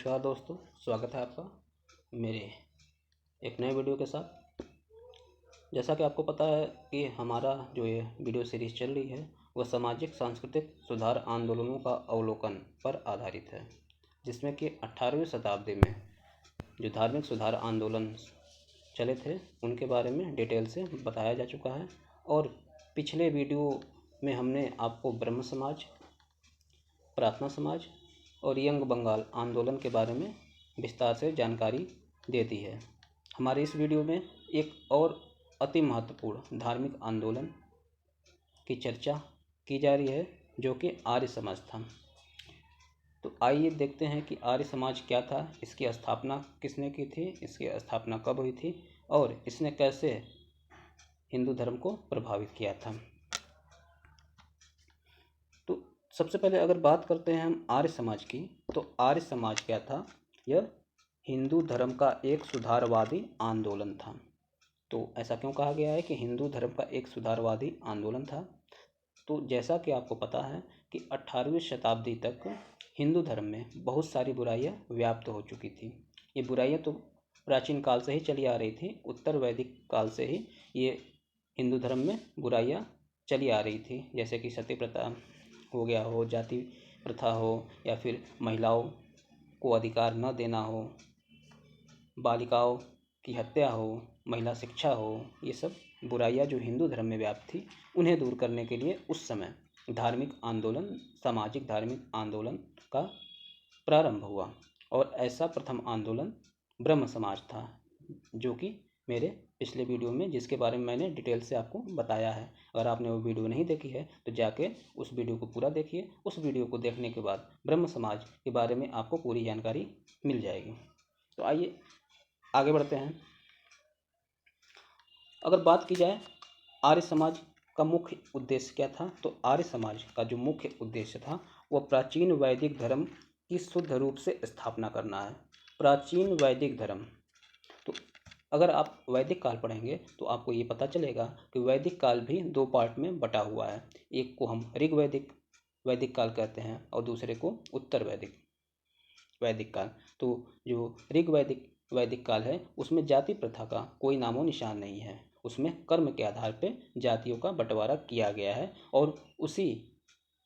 नमस्कार दोस्तों, स्वागत है आपका मेरे एक नए वीडियो के साथ। जैसा कि आपको पता है कि हमारा जो ये वीडियो सीरीज़ चल रही है वह सामाजिक सांस्कृतिक सुधार आंदोलनों का अवलोकन पर आधारित है, जिसमें कि 18वीं शताब्दी में जो धार्मिक सुधार आंदोलन चले थे उनके बारे में डिटेल से बताया जा चुका है। और पिछले वीडियो में हमने आपको ब्रह्म समाज, प्रार्थना समाज और यंग बंगाल आंदोलन के बारे में विस्तार से जानकारी दे दी है। हमारे इस वीडियो में एक और अति महत्वपूर्ण धार्मिक आंदोलन की चर्चा की जा रही है, जो कि आर्य समाज था। तो आइए देखते हैं कि आर्य समाज क्या था, इसकी स्थापना किसने की थी, इसकी स्थापना कब हुई थी और इसने कैसे हिंदू धर्म को प्रभावित किया था। तो सबसे पहले अगर बात करते हैं हम आर्य समाज की, तो आर्य समाज क्या था? यह हिंदू धर्म का एक सुधारवादी आंदोलन था। तो ऐसा क्यों कहा गया है कि हिंदू धर्म का एक सुधारवादी आंदोलन था? तो जैसा कि आपको पता है कि 18वीं शताब्दी तक हिंदू धर्म में बहुत सारी बुराइयां व्याप्त हो चुकी थी। ये बुराइयां तो प्राचीन काल से ही चली आ रही थी, उत्तर वैदिक काल से ही ये हिंदू धर्म में बुराइयां चली आ रही थी, जैसे कि सती प्रथा हो गया हो, जाति प्रथा हो, या फिर महिलाओं को अधिकार न देना हो, बालिकाओं की हत्या हो, महिला शिक्षा हो। ये सब बुराइयां जो हिंदू धर्म में व्याप्त थी, उन्हें दूर करने के लिए उस समय धार्मिक आंदोलन, सामाजिक धार्मिक आंदोलन का प्रारंभ हुआ। और ऐसा प्रथम आंदोलन ब्रह्म समाज था, जो कि मेरे पिछले वीडियो में जिसके बारे में मैंने डिटेल से आपको बताया है। अगर आपने वो वीडियो नहीं देखी है तो जाके उस वीडियो को पूरा देखिए। उस वीडियो को देखने के बाद ब्रह्म समाज के बारे में आपको पूरी जानकारी मिल जाएगी। तो आइए आगे बढ़ते हैं। अगर बात की जाए आर्य समाज का मुख्य उद्देश्य क्या था, तो आर्य समाज का जो मुख्य उद्देश्य था वह प्राचीन वैदिक धर्म की शुद्ध रूप से स्थापना करना है। प्राचीन वैदिक धर्म, तो अगर आप वैदिक काल पढ़ेंगे तो आपको ये पता चलेगा कि वैदिक काल भी दो पार्ट में बटा हुआ है। एक को हम ऋग्वैदिक वैदिक काल कहते हैं और दूसरे को उत्तर वैदिक वैदिक काल। तो जो ऋग्वैदिक वैदिक काल है उसमें जाति प्रथा का कोई नामो निशान नहीं है। उसमें कर्म के आधार पर जातियों का बंटवारा किया गया है और उसी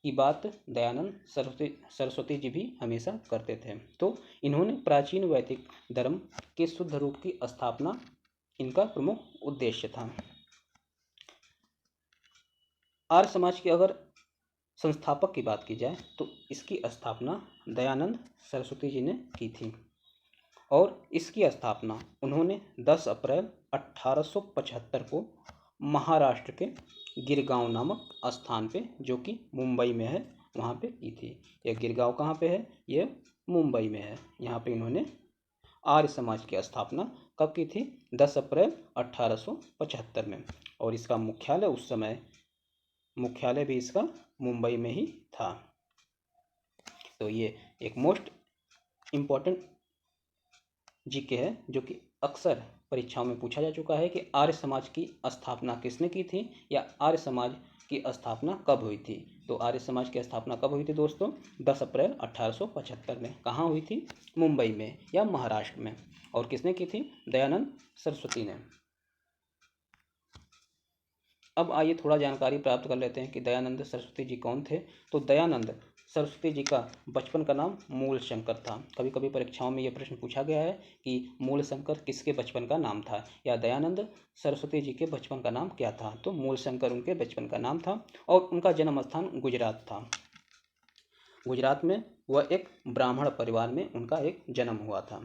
की बात दयानंद सरस्वती जी भी हमेशा करते थे। तो इन्होंने प्राचीन वैदिक धर्म के शुद्ध रूप की स्थापना, इनका प्रमुख उद्देश्य था। आर्य समाज के अगर संस्थापक की बात की जाए तो इसकी स्थापना दयानंद सरस्वती जी ने की थी और इसकी स्थापना उन्होंने 10 अप्रैल 1875 को महाराष्ट्र के गिरगांव नामक स्थान पे, जो कि मुंबई में है, वहाँ पे की थी। यह गिरगांव कहाँ पे है? यह मुंबई में है। यहाँ पे इन्होंने आर्य समाज की स्थापना कब की थी? 10 अप्रैल 1875 में। और इसका मुख्यालय उस समय, मुख्यालय भी इसका मुंबई में ही था। तो ये एक मोस्ट इम्पॉर्टेंट जीके है, जो कि अक्सर परीक्षाओं में पूछा जा चुका है कि आर्य समाज की स्थापना किसने की थी या आर्य समाज की स्थापना कब हुई थी। तो आर्य समाज की स्थापना कब हुई थी दोस्तों? 10 अप्रैल 1875 में। कहाँ हुई थी? मुंबई में या महाराष्ट्र में। और किसने की थी? दयानंद सरस्वती ने। अब आइए थोड़ा जानकारी प्राप्त कर लेते हैं कि दयानंद सरस्वती जी कौन थे। तो दयानंद सरस्वती जी का बचपन का नाम मूलशंकर था। कभी कभी परीक्षाओं में यह प्रश्न पूछा गया है कि मूलशंकर किसके बचपन का नाम था या दयानंद सरस्वती जी के बचपन का नाम क्या था। तो मूलशंकर उनके बचपन का नाम था और उनका जन्म स्थान गुजरात था। गुजरात में वह एक ब्राह्मण परिवार में उनका एक जन्म हुआ था।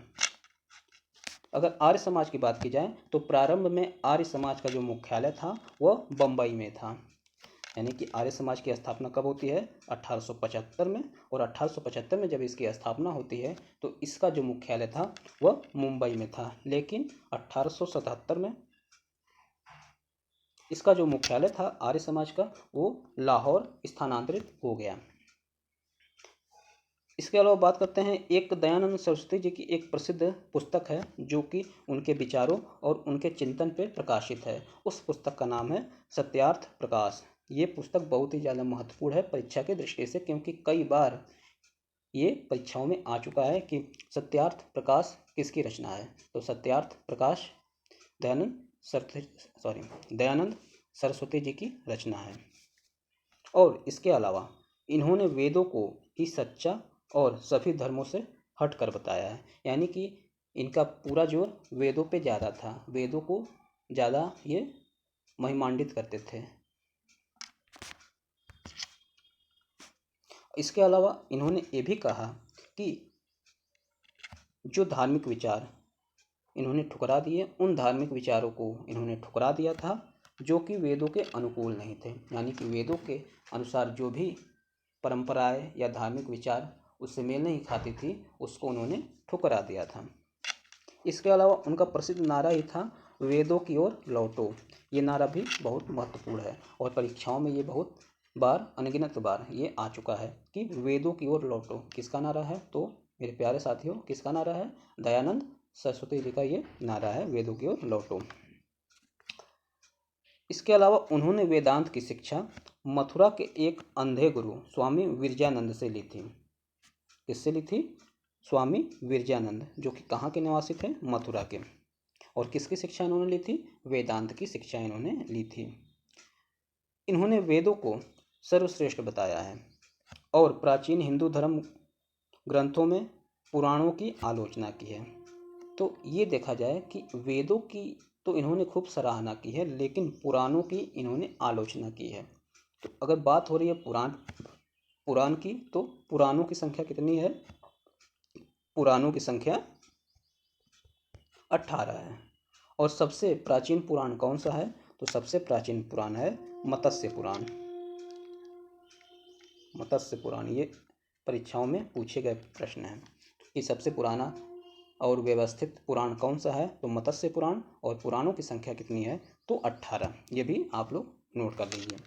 अगर आर्य समाज की बात की जाए तो प्रारंभ में आर्य समाज का जो मुख्यालय था वह बम्बई में था। यानी कि आर्य समाज की स्थापना कब होती है? 1875 में। और 1875 में जब इसकी स्थापना होती है तो इसका जो मुख्यालय था वह मुंबई में था। लेकिन 1877 में इसका जो मुख्यालय था आर्य समाज का वो लाहौर स्थानांतरित हो गया। इसके अलावा बात करते हैं, एक दयानंद सरस्वती जी की एक प्रसिद्ध पुस्तक है जो कि उनके विचारों और उनके चिंतन पर प्रकाशित है। उस पुस्तक का नाम है सत्यार्थ प्रकाश। ये पुस्तक बहुत ही ज़्यादा महत्वपूर्ण है परीक्षा की दृष्टि से, क्योंकि कई बार ये परीक्षाओं में आ चुका है कि सत्यार्थ प्रकाश किसकी रचना है। तो सत्यार्थ प्रकाश दयानंद सरस्वती जी की रचना है। और इसके अलावा इन्होंने वेदों को ही सच्चा और सभी धर्मों से हट कर बताया है, यानी कि इनका पूरा जोर वेदों पे ज़्यादा था, वेदों को ज़्यादा ये महिमांडित करते थे। इसके अलावा इन्होंने ये भी कहा कि जो धार्मिक विचार इन्होंने ठुकरा दिए, उन धार्मिक विचारों को इन्होंने ठुकरा दिया था जो कि वेदों के अनुकूल नहीं थे, यानी कि वेदों के अनुसार जो भी परंपराएं या धार्मिक विचार उससे मेल नहीं खाती थी, उसको उन्होंने ठुकरा दिया था। इसके अलावा उनका प्रसिद्ध नारा ही था वेदों की ओर लौटो। ये नारा भी बहुत महत्वपूर्ण है और परीक्षाओं में ये बहुत बार, अनगिनत बार ये आ चुका है कि वेदों की ओर लौटो किसका नारा है। तो मेरे प्यारे साथियों, किसका नारा है? दयानंद सरस्वती जी का ये नारा है, वेदों की ओर लौटो। इसके अलावा उन्होंने वेदांत की शिक्षा मथुरा के एक अंधे गुरु स्वामी विरजानंद से ली थी। किससे ली थी? स्वामी विरजानंद, जो कि कहाँ के निवासी थे? मथुरा के। और किसकी शिक्षा इन्होंने ली थी? वेदांत की शिक्षा इन्होंने ली थी। इन्होंने वेदों को सर्वश्रेष्ठ बताया है और प्राचीन हिंदू धर्म ग्रंथों में पुराणों की आलोचना की है। तो ये देखा जाए कि वेदों की तो इन्होंने खूब सराहना की है, लेकिन पुराणों की इन्होंने आलोचना की है। तो अगर बात हो रही है पुराण की, तो पुराणों की संख्या कितनी है? पुराणों की संख्या 18 है। और सबसे प्राचीन पुराण कौन सा है? तो सबसे प्राचीन पुराण है मत्स्य पुराण। मत्स्य पुराण ये परीक्षाओं में पूछे गए प्रश्न है कि सबसे पुराना और व्यवस्थित पुराण कौन सा है? तो मत्स्य पुराण। और पुराणों की संख्या कितनी है? तो 18। ये भी आप लोग नोट कर लीजिए।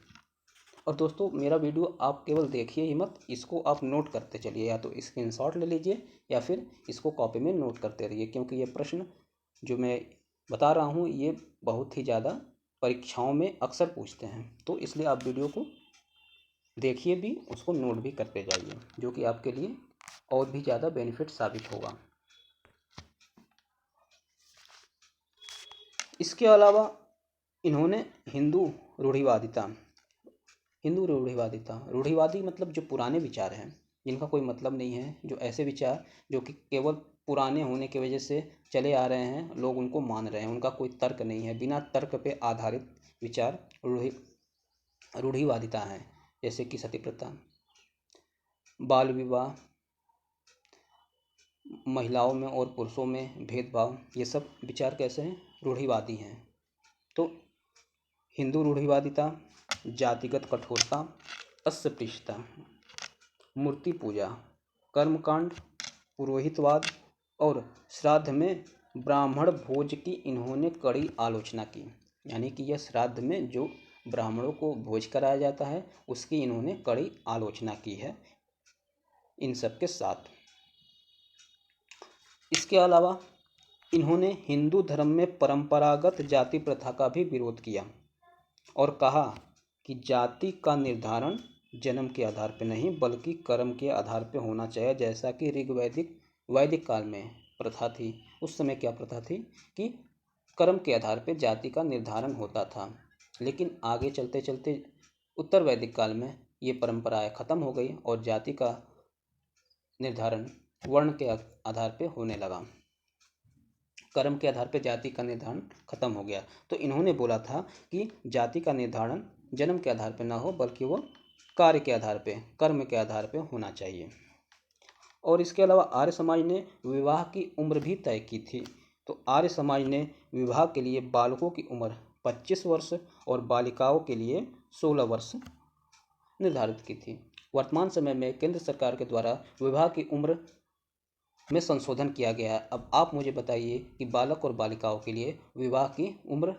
और दोस्तों, मेरा वीडियो आप केवल देखिए ही मत, इसको आप नोट करते चलिए, या तो स्क्रीनशॉट ले लीजिए या फिर इसको कॉपी में नोट करते रहिए, क्योंकि ये प्रश्न जो मैं बता रहा हूँ ये बहुत ही ज़्यादा परीक्षाओं में अक्सर पूछते हैं। तो इसलिए आप वीडियो को देखिए भी, उसको नोट भी करते जाइए, जो कि आपके लिए और भी ज़्यादा बेनिफिट साबित होगा। इसके अलावा इन्होंने रूढ़िवादी मतलब जो पुराने विचार हैं, जिनका कोई मतलब नहीं है, जो ऐसे विचार जो कि केवल पुराने होने की वजह से चले आ रहे हैं, लोग उनको मान रहे हैं, उनका कोई तर्क नहीं है, बिना तर्क पे आधारित विचार रूढ़िवादिता है। जैसे कि सती प्रथा, बाल विवाह, महिलाओं में और पुरुषों में भेदभाव, ये सब विचार कैसे हैं? रूढ़िवादी हैं। तो हिंदू रूढ़िवादिता, जातिगत कठोरता, अस्पृश्यता, मूर्ति पूजा, कर्मकांड, पुरोहितवाद और श्राद्ध में ब्राह्मण भोज की इन्होंने कड़ी आलोचना की। यानी कि यह श्राद्ध में जो ब्राह्मणों को भोज कराया जाता है, उसकी इन्होंने कड़ी आलोचना की है इन सब के साथ। इसके अलावा इन्होंने हिंदू धर्म में परंपरागत जाति प्रथा का भी विरोध किया और कहा कि जाति का निर्धारण जन्म के आधार पर नहीं बल्कि कर्म के आधार पर होना चाहिए, जैसा कि वैदिक काल में प्रथा थी। उस समय क्या प्रथा थी कि कर्म के आधार पर जाति का निर्धारण होता था, लेकिन आगे चलते चलते उत्तर वैदिक काल में ये परंपराएं खत्म हो गई और जाति का निर्धारण वर्ण के आधार पर होने लगा। कर्म के आधार पर जाति का निर्धारण खत्म हो गया। तो इन्होंने बोला था कि जाति का निर्धारण जन्म के आधार पर ना हो बल्कि वो कार्य के आधार पर, कर्म के आधार पर होना चाहिए। और इसके अलावा आर्य समाज ने विवाह की उम्र भी तय की थी। तो आर्य समाज ने विवाह के लिए बालकों की उम्र 25 वर्ष और बालिकाओं के लिए 16 वर्ष निर्धारित की थी। वर्तमान समय में केंद्र सरकार के द्वारा विवाह की उम्र में संशोधन किया गया है। अब आप मुझे बताइए कि बालक और बालिकाओं के लिए विवाह की उम्र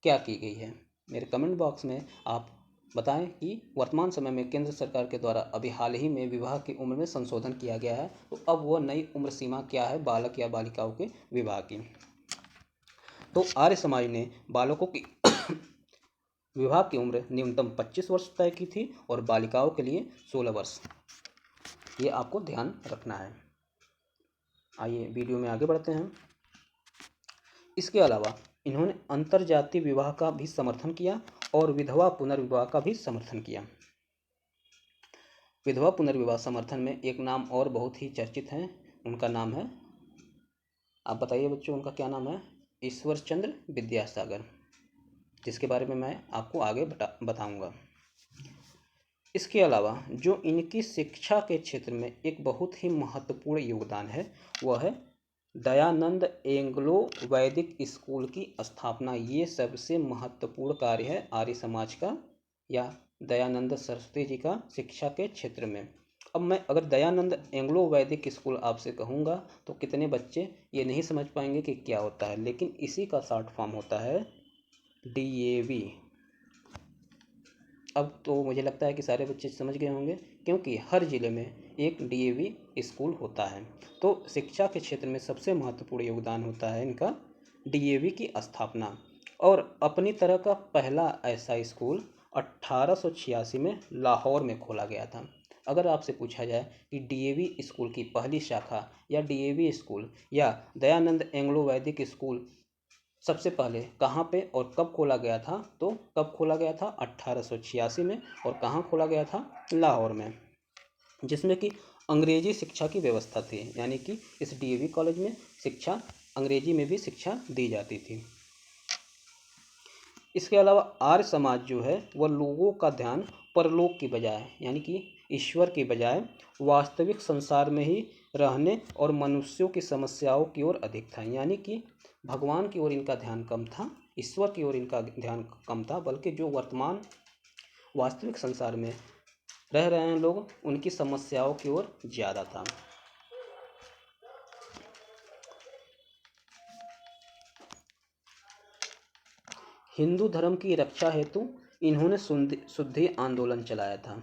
क्या की गई है। मेरे कमेंट बॉक्स में आप बताएं कि वर्तमान समय में केंद्र सरकार के द्वारा अभी हाल ही में विवाह की उम्र में संशोधन किया गया है, तो अब वह नई उम्र सीमा क्या है बालक या बालिकाओं के विवाह की। तो आर्य समाज ने बालकों की विवाह की उम्र न्यूनतम 25 वर्ष तय की थी और बालिकाओं के लिए 16 वर्ष। ये आपको ध्यान रखना है। आइए वीडियो में आगे बढ़ते हैं। इसके अलावा इन्होंने अंतरजातीय विवाह का भी समर्थन किया और विधवा पुनर्विवाह का भी समर्थन किया। विधवा पुनर्विवाह समर्थन में एक नाम और बहुत ही चर्चित है, उनका नाम है, आप बताइए बच्चों उनका क्या नाम है? ईश्वर चंद्र विद्यासागर, जिसके बारे में मैं आपको आगे बताऊंगा। इसके अलावा जो इनकी शिक्षा के क्षेत्र में एक बहुत ही महत्वपूर्ण योगदान है वह है दयानंद एंग्लो वैदिक स्कूल की स्थापना। ये सबसे महत्वपूर्ण कार्य है आर्य समाज का या दयानंद सरस्वती जी का शिक्षा के क्षेत्र में। अब मैं अगर दयानंद एंग्लो वैदिक स्कूल आपसे कहूँगा तो कितने बच्चे ये नहीं समझ पाएंगे कि क्या होता है, लेकिन इसी का शॉर्ट फॉर्म होता है DAV। अब तो मुझे लगता है कि सारे बच्चे समझ गए होंगे, क्योंकि हर ज़िले में एक DAV स्कूल होता है। तो शिक्षा के क्षेत्र में सबसे महत्वपूर्ण योगदान होता है इनका DAV की स्थापना। और अपनी तरह का पहला ऐसा स्कूल 1886 में लाहौर में खोला गया था। अगर आपसे पूछा जाए कि DAV स्कूल की पहली शाखा या DAV स्कूल या दयानंद एंग्लो वैदिक स्कूल सबसे पहले कहाँ पे और कब खोला गया था, तो कब खोला गया था? 1886 में। और कहाँ खोला गया था? लाहौर में, जिसमें कि अंग्रेजी शिक्षा की व्यवस्था थी, यानी कि इस DAV कॉलेज में शिक्षा अंग्रेजी में भी शिक्षा दी जाती थी। इसके अलावा आर्य समाज जो है वह लोगों का ध्यान परलोक की बजाय, यानी कि ईश्वर की बजाय वास्तविक संसार में ही रहने और मनुष्यों की समस्याओं की ओर अधिक था। यानी कि भगवान की ओर इनका ध्यान कम था, ईश्वर की ओर इनका ध्यान कम था, बल्कि जो वर्तमान वास्तविक संसार में रह रहे हैं लोग, उनकी समस्याओं की ओर ज़्यादा था। हिंदू धर्म की रक्षा हेतु इन्होंने शुद्धि आंदोलन चलाया था।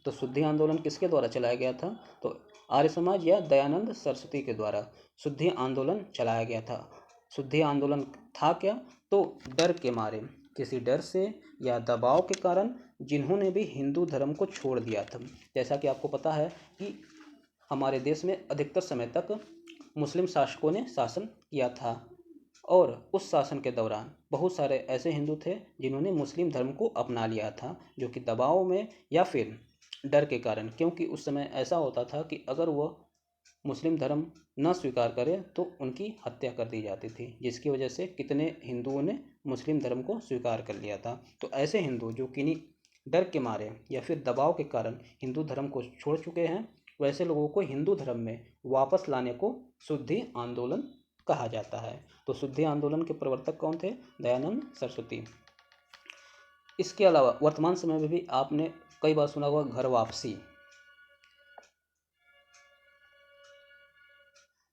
तो शुद्धि आंदोलन किसके द्वारा चलाया गया था? तो आर्य समाज या दयानंद सरस्वती के द्वारा शुद्धि आंदोलन चलाया गया था। शुद्धि आंदोलन था क्या? तो डर के मारे, किसी डर से या दबाव के कारण जिन्होंने भी हिंदू धर्म को छोड़ दिया था। जैसा कि आपको पता है कि हमारे देश में अधिकतर समय तक मुस्लिम शासकों ने शासन किया था, और उस शासन के दौरान बहुत सारे ऐसे हिंदू थे जिन्होंने मुस्लिम धर्म को अपना लिया था, जो कि दबाव में या फिर डर के कारण, क्योंकि उस समय ऐसा होता था कि अगर वह मुस्लिम धर्म न स्वीकार करें तो उनकी हत्या कर दी जाती थी, जिसकी वजह से कितने हिंदुओं ने मुस्लिम धर्म को स्वीकार कर लिया था। तो ऐसे हिंदू जो किन्हीं डर के मारे या फिर दबाव के कारण हिंदू धर्म को छोड़ चुके हैं, वैसे लोगों को हिंदू धर्म में वापस लाने को शुद्धि आंदोलन कहा जाता है। तो शुद्धि आंदोलन के प्रवर्तक कौन थे? दयानंद सरस्वती। इसके अलावा वर्तमान समय में भी आपने कई बार सुना होगा घर वापसी।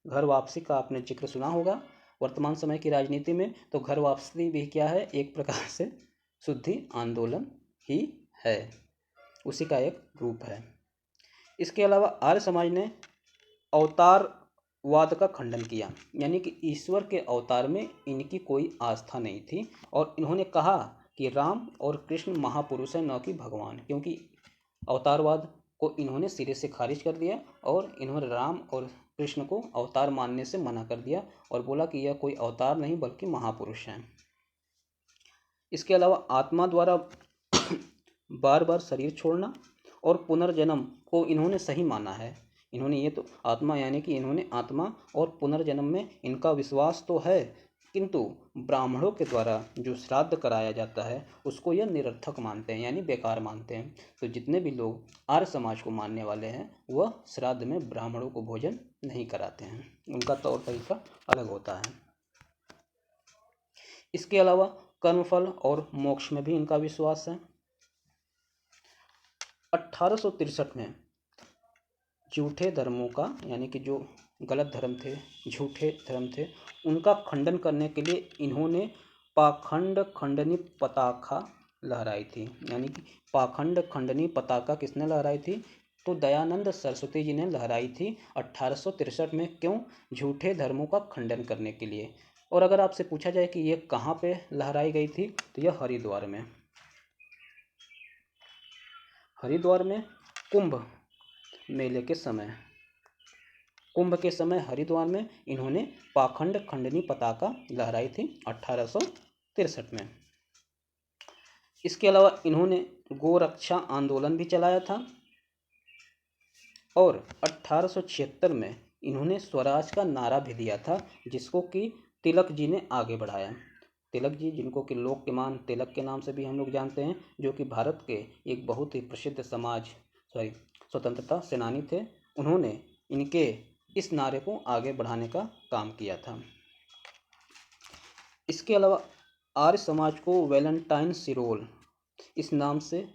घर वापसी का आपने जिक्र सुना होगा वर्तमान समय की राजनीति में। तो घर वापसी भी क्या है? एक प्रकार से शुद्धि आंदोलन ही है, उसी का एक रूप है। इसके अलावा आर्य समाज ने अवतारवाद का खंडन किया, यानी कि ईश्वर के अवतार में इनकी कोई आस्था नहीं थी, और इन्होंने कहा कि राम और कृष्ण महापुरुष हैं, न कि भगवान। क्योंकि अवतारवाद को इन्होंने सिरे से खारिज कर दिया और इन्होंने राम और कृष्ण को अवतार मानने से मना कर दिया और बोला कि यह कोई अवतार नहीं बल्कि महापुरुष हैं। इसके अलावा आत्मा द्वारा बार बार शरीर छोड़ना और पुनर्जन्म को इन्होंने सही माना है। इन्होंने ये तो आत्मा, यानी कि इन्होंने आत्मा और पुनर्जन्म में इनका विश्वास तो है, किंतु ब्राह्मणों के द्वारा जो श्राद्ध कराया जाता है उसको यह निरर्थक मानते हैं, यानी बेकार मानते हैं। तो जितने भी लोग आर्य समाज को मानने वाले हैं वह श्राद्ध में ब्राह्मणों को भोजन नहीं कराते हैं, उनका तौर तरीका अलग होता है। इसके अलावा कर्मफल और मोक्ष में भी इनका विश्वास है। 1863 में झूठे धर्मों का, यानी कि जो गलत धर्म थे, झूठे धर्म थे, उनका खंडन करने के लिए इन्होंने पाखंड खंडनी पताका लहराई थी। यानी कि पाखंड खंडनी पताका किसने लहराई थी? तो दयानंद सरस्वती जी ने लहराई थी 1863 में। क्यों? झूठे धर्मों का खंडन करने के लिए। और अगर आपसे पूछा जाए कि ये कहाँ पे लहराई गई थी, तो यह हरिद्वार में। हरिद्वार में कुंभ मेले के समय, कुंभ के समय हरिद्वार में इन्होंने पाखंड खंडनी पताका लहराई थी 1863 में। इसके अलावा इन्होंने गोरक्षा आंदोलन भी चलाया था और 1876 में इन्होंने स्वराज का नारा भी दिया था, जिसको कि तिलक जी ने आगे बढ़ाया। तिलक जी, जिनको कि लोकमान्य तिलक के नाम से भी हम लोग जानते हैं, जो कि भारत के एक बहुत ही प्रसिद्ध स्वतंत्रता सेनानी थे, उन्होंने इनके इस नारे को आगे बढ़ाने का काम किया था। इसके अलावा आर्य समाज को वैलेंटाइन सिरोल इस नाम से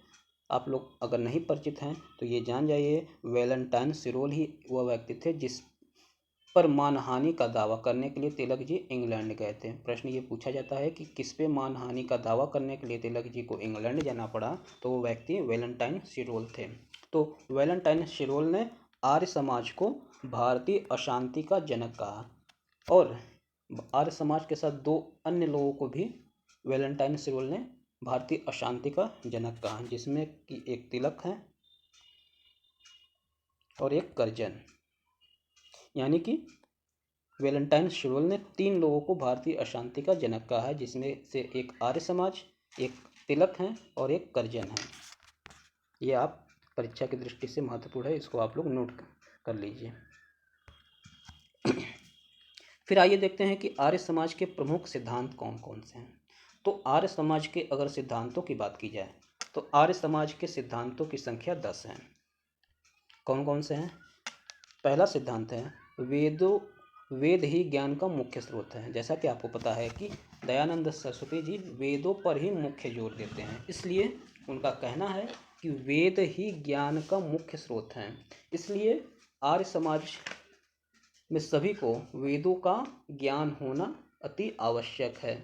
आप लोग अगर नहीं परिचित हैं तो ये जान जाइए, वैलेंटाइन सिरोल ही वह व्यक्ति थे जिस पर मानहानि का दावा करने के लिए तिलक जी इंग्लैंड गए थे। प्रश्न ये पूछा जाता है कि किस पे मानहानि का दावा करने के लिए तिलक जी को इंग्लैंड जाना पड़ा, तो वो व्यक्ति वैलेंटाइन सिरोल थे। तो वैलेंटाइन सिरोल ने आर्य समाज को भारतीय अशांति का जनक कहा और आर्य समाज के साथ दो अन्य लोगों को भी वैलेंटाइन सिरोल ने भारतीय अशांति का जनक कहा, जिसमें कि एक तिलक है और एक करजन। यानी कि वैलेंटाइन सिरोल ने 3 लोगों को भारतीय अशांति का जनक कहा है, जिसमें से एक आर्य समाज, एक तिलक है और एक करजन है। ये आप परीक्षा की दृष्टि से महत्वपूर्ण है, इसको आप लोग नोट कर लीजिए। फिर आइए देखते हैं कि आर्य समाज के प्रमुख सिद्धांत कौन कौन से हैं। तो आर्य समाज के अगर सिद्धांतों की बात की जाए तो आर्य समाज के सिद्धांतों की संख्या 10 है। कौन कौन से हैं? पहला सिद्धांत है वेद ही ज्ञान का मुख्य स्रोत है। जैसा कि आपको पता है कि दयानंद सरस्वती जी वेदों पर ही मुख्य जोर देते हैं, इसलिए उनका कहना है कि वेद ही ज्ञान का मुख्य स्रोत हैं। इसलिए आर्य समाज में सभी को वेदों का ज्ञान होना अति आवश्यक है।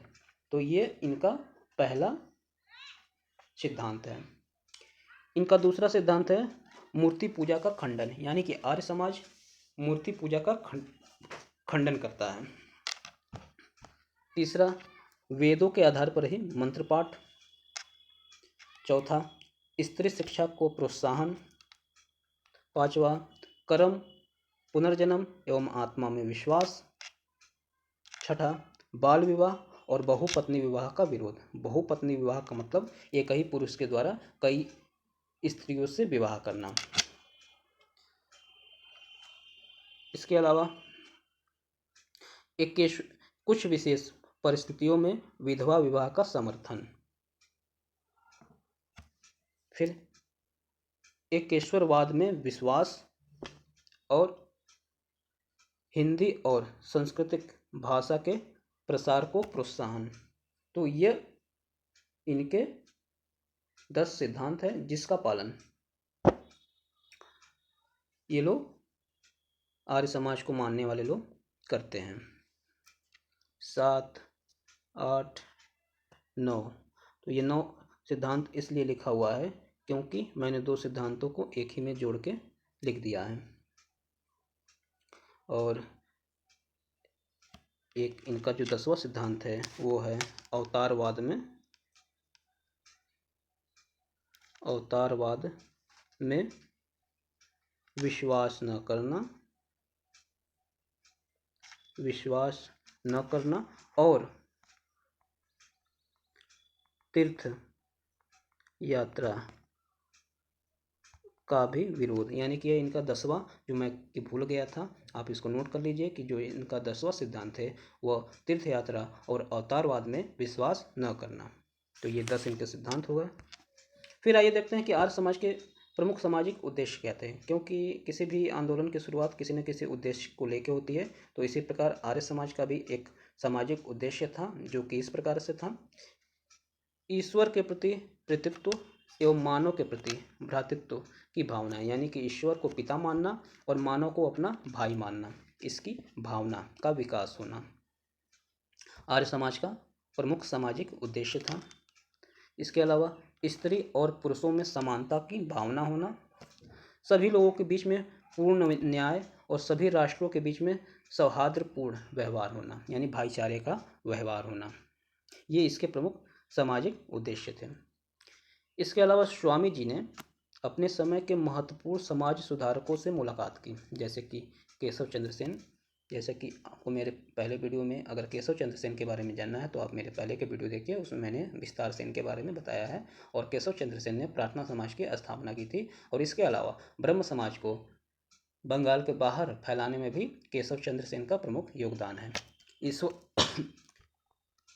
तो ये इनका पहला सिद्धांत है। इनका दूसरा सिद्धांत है मूर्ति पूजा का खंडन, यानी कि आर्य समाज मूर्ति पूजा का खंडन करता है। तीसरा, वेदों के आधार पर ही मंत्र पाठ। चौथा, स्त्री शिक्षा को प्रोत्साहन। पांचवा, कर्म, पुनर्जन्म एवं आत्मा में विश्वास। छठा, बाल विवाह और बहुपत्नी विवाह का विरोध। बहुपत्नी विवाह का मतलब एक ही पुरुष के द्वारा कई स्त्रियों से विवाह करना। इसके अलावा कुछ विशेष परिस्थितियों में विधवा विवाह का समर्थन। फिर एकेश्वरवाद में विश्वास और हिंदी और सांस्कृतिक भाषा के प्रसार को प्रोत्साहन। तो ये इनके 10 सिद्धांत हैं जिसका पालन ये लोग आर्य समाज को मानने वाले लोग करते हैं। 7, 8, 9। तो ये 9 सिद्धांत इसलिए लिखा हुआ है क्योंकि मैंने 2 सिद्धांतों को एक ही में जोड़ के लिख दिया है। और एक इनका जो 10वां सिद्धांत है वो है अवतारवाद में विश्वास न करना और तीर्थ यात्रा का भी विरोध। यानी कि इनका 10वां जो मैं भूल गया था, आप इसको नोट कर लीजिए कि जो इनका 10वां सिद्धांत है वह तीर्थ यात्रा और अवतारवाद में विश्वास न करना। तो ये 10 इनके सिद्धांत हो गए। फिर आइए देखते हैं कि आर्य समाज के प्रमुख सामाजिक उद्देश्य क्या थे। क्योंकि किसी भी आंदोलन की शुरुआत किसी न किसी उद्देश्य को लेकर होती है, तो इसी प्रकार आर्य समाज का भी एक सामाजिक उद्देश्य था जो कि इस प्रकार से था। ईश्वर के प्रति प्रतित्व एवं मानव के प्रति भ्रातृत्व की भावना, यानी कि ईश्वर को पिता मानना और मानव को अपना भाई मानना, इसकी भावना का विकास होना आर्य समाज का प्रमुख सामाजिक उद्देश्य था। इसके अलावा स्त्री और पुरुषों में समानता की भावना होना, सभी लोगों के बीच में पूर्ण न्याय और सभी राष्ट्रों के बीच में सौहार्दपूर्ण व्यवहार होना, यानी भाईचारे का व्यवहार होना, ये इसके प्रमुख सामाजिक उद्देश्य थे। इसके अलावा स्वामी जी ने अपने समय के महत्वपूर्ण समाज सुधारकों से मुलाकात की, जैसे कि केशव चंद्र सेन। जैसे कि आपको मेरे पहले वीडियो में अगर केशव चंद्र सेन के बारे में जानना है तो आप मेरे पहले के वीडियो देखिए, उसमें मैंने विस्तार से इनके बारे में बताया है। और केशव चंद्र सेन ने प्रार्थना समाज की स्थापना की थी, और इसके अलावा ब्रह्म समाज को बंगाल के बाहर फैलाने में भी केशव चंद्र सेन का प्रमुख योगदान है।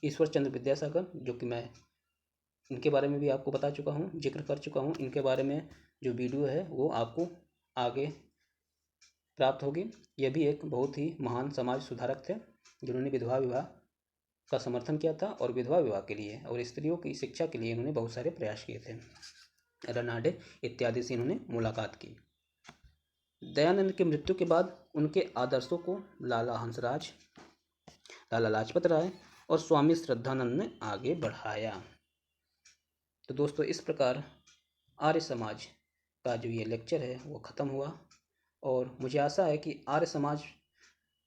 ईश्वर चंद्र विद्यासागर, जो कि मैं इनके बारे में भी आपको बता चुका हूँ, जिक्र कर चुका हूँ। इनके बारे में जो वीडियो है वो आपको आगे प्राप्त होगी। यह भी एक बहुत ही महान समाज सुधारक थे, जिन्होंने विधवा विवाह का समर्थन किया था, और विधवा विवाह के लिए और स्त्रियों की शिक्षा के लिए इन्होंने बहुत सारे प्रयास किए थे। रनाडे इत्यादि से इन्होंने मुलाकात की। दयानंद की मृत्यु के बाद उनके आदर्शों को लाला हंसराज, लाला लाजपत राय और स्वामी श्रद्धानंद ने आगे बढ़ाया। तो दोस्तों, इस प्रकार आर्य समाज का जो ये लेक्चर है वो ख़त्म हुआ, और मुझे आशा है कि आर्य समाज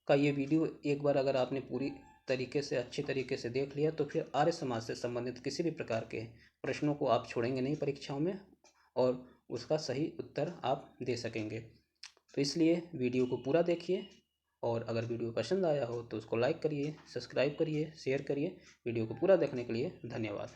का ये वीडियो एक बार अगर आपने पूरी तरीके से अच्छे तरीके से देख लिया तो फिर आर्य समाज से संबंधित किसी भी प्रकार के प्रश्नों को आप छोड़ेंगे नहीं परीक्षाओं में, और उसका सही उत्तर आप दे सकेंगे। तो इसलिए वीडियो को पूरा देखिए, और अगर वीडियो पसंद आया हो तो उसको लाइक करिए, सब्सक्राइब करिए, शेयर करिए। वीडियो को पूरा देखने के लिए धन्यवाद।